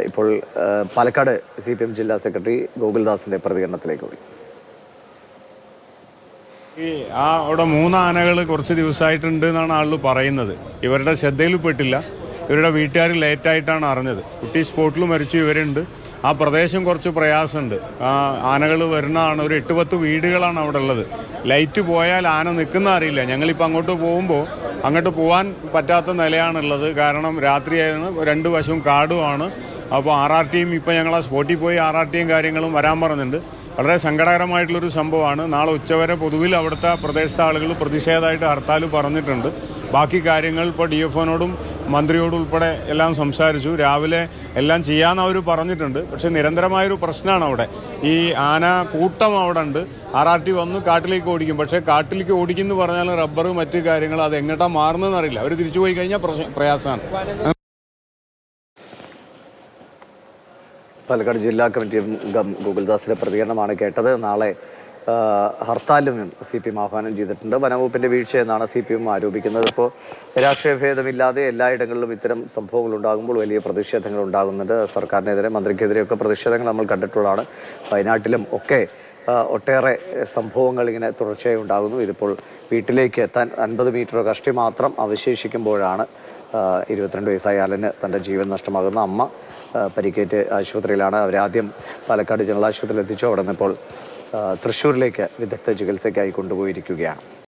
ഇപ്പോൾ പാലക്കാട് CPM ജില്ലാ secretary ഗോകുൽദാസിന്റെ പ്രതികരണത്തിലേക്ക് പോയി. അവിടെ 3 ആനകൾ കുറച്ച് ദിവസമായിട്ടുണ്ട് എന്നാണ് ആളുകൾ പറയുന്നത്. ഇവരുടെ ശ്രദ്ധയിൽപ്പെട്ടില്ല. ഇവരുടെ വീട്ടുകാർ ലേറ്റായിട്ടാണ് അറിഞ്ഞത്. കുട്ടി സ്പോട്ടിൽ മരിച്ചു, ഇവരുണ്ട്. ആ പ്രദേശം കുറച്ച് പ്രയാസമുണ്ട്. ആനകൾ വരുന്നതാണ്. ഒരു 8-10 വീടുകളാണ് അവിടെ ഉള്ളത്. ലൈറ്റ് പോയാൽ ആന നിൽക്കുന്ന അറിയില്ല. ഞങ്ങളിപ്പോൾ അങ്ങോട്ട് പോകുമ്പോൾ അങ്ങോട്ട് പോകാൻ പറ്റാത്ത നിലയാണുള്ളത്. കാരണം രാത്രിയായിരുന്നു, 2 വശവും കാടുമാണ്. അപ്പോൾ RRTയും ഇപ്പോൾ ഞങ്ങൾ ആ സ്പോട്ടിൽ പോയി RRTയും കാര്യങ്ങളും വരാൻ പറഞ്ഞിട്ടുണ്ട്. വളരെ സങ്കടകരമായിട്ടുള്ളൊരു സംഭവമാണ്. നാളെ ഉച്ചവരെ പൊതുവിൽ അവിടുത്തെ പ്രദേശത്തെ ആളുകൾ പ്രതിഷേധമായിട്ട് ഹർത്താൽ പറഞ്ഞിട്ടുണ്ട്. ബാക്കി കാര്യങ്ങൾ ഇപ്പോൾ DFOനോടും മന്ത്രിയോടും ഉൾപ്പെടെ എല്ലാം സംസാരിച്ചു. രാവിലെ എല്ലാം ചെയ്യാമെന്ന് അവർ പറഞ്ഞിട്ടുണ്ട്. പക്ഷേ നിരന്തരമായൊരു പ്രശ്നമാണ് അവിടെ. ഈ ആന കൂട്ടം അവിടെ ഉണ്ട്. RRT വന്ന് കാട്ടിലേക്ക് ഓടിക്കും. പക്ഷേ കാട്ടിലേക്ക് ഓടിക്കുമെന്ന് പറഞ്ഞാൽ റബ്ബർ മറ്റു കാര്യങ്ങൾ അത് എങ്ങോട്ടാണ് മാറുന്നതെന്ന് അറിയില്ല. അവർ തിരിച്ചു പോയി കഴിഞ്ഞാൽ പ്രയാസമാണ്. പാലക്കാട് ജില്ലാ കമ്മിറ്റി അംഗം ഗോകുൽദാസിന്റെ പ്രതികരണമാണ് കേട്ടത്. നാളെ ഹർത്താലിനും CPM ആഹ്വാനം ചെയ്തിട്ടുണ്ട്. വനംവകുപ്പിന്റെ വീഴ്ചയെന്നാണ് CPM ആരോപിക്കുന്നത്. ഇപ്പോൾ രാഷ്ട്രീയ ഭേദമില്ലാതെ എല്ലായിടങ്ങളിലും ഇത്തരം സംഭവങ്ങൾ ഉണ്ടാകുമ്പോൾ വലിയ പ്രതിഷേധങ്ങൾ ഉണ്ടാകുന്നുണ്ട്. സർക്കാരിനെതിരെ, മന്ത്രിക്കെതിരെയൊക്കെ പ്രതിഷേധങ്ങൾ നമ്മൾ കണ്ടിട്ടുള്ളതാണ്. വയനാട്ടിലും ഒക്കെ ഒട്ടേറെ സംഭവങ്ങൾ ഇങ്ങനെ തുടർച്ചയായി ഉണ്ടാകുന്നു. ഇതിപ്പോൾ വീട്ടിലേക്ക് എത്താൻ 50 മീറ്റർ കഷ്ടി മാത്രം അവശേഷിക്കുമ്പോഴാണ് 22 വയസ്സായ അലന് തൻ്റെ ജീവൻ നഷ്ടമാകുന്ന. അമ്മ പരിക്കേറ്റ് ആശുപത്രിയിലാണ്. അവരാദ്യം പാലക്കാട് ജനറൽ ആശുപത്രിയിൽ എത്തിച്ചു. അവിടെ നിന്ന് ഇപ്പോൾ തൃശ്ശൂരിലേക്ക് വിദഗ്ധ ചികിത്സയ്ക്കായി കൊണ്ടുപോയിരിക്കുകയാണ്.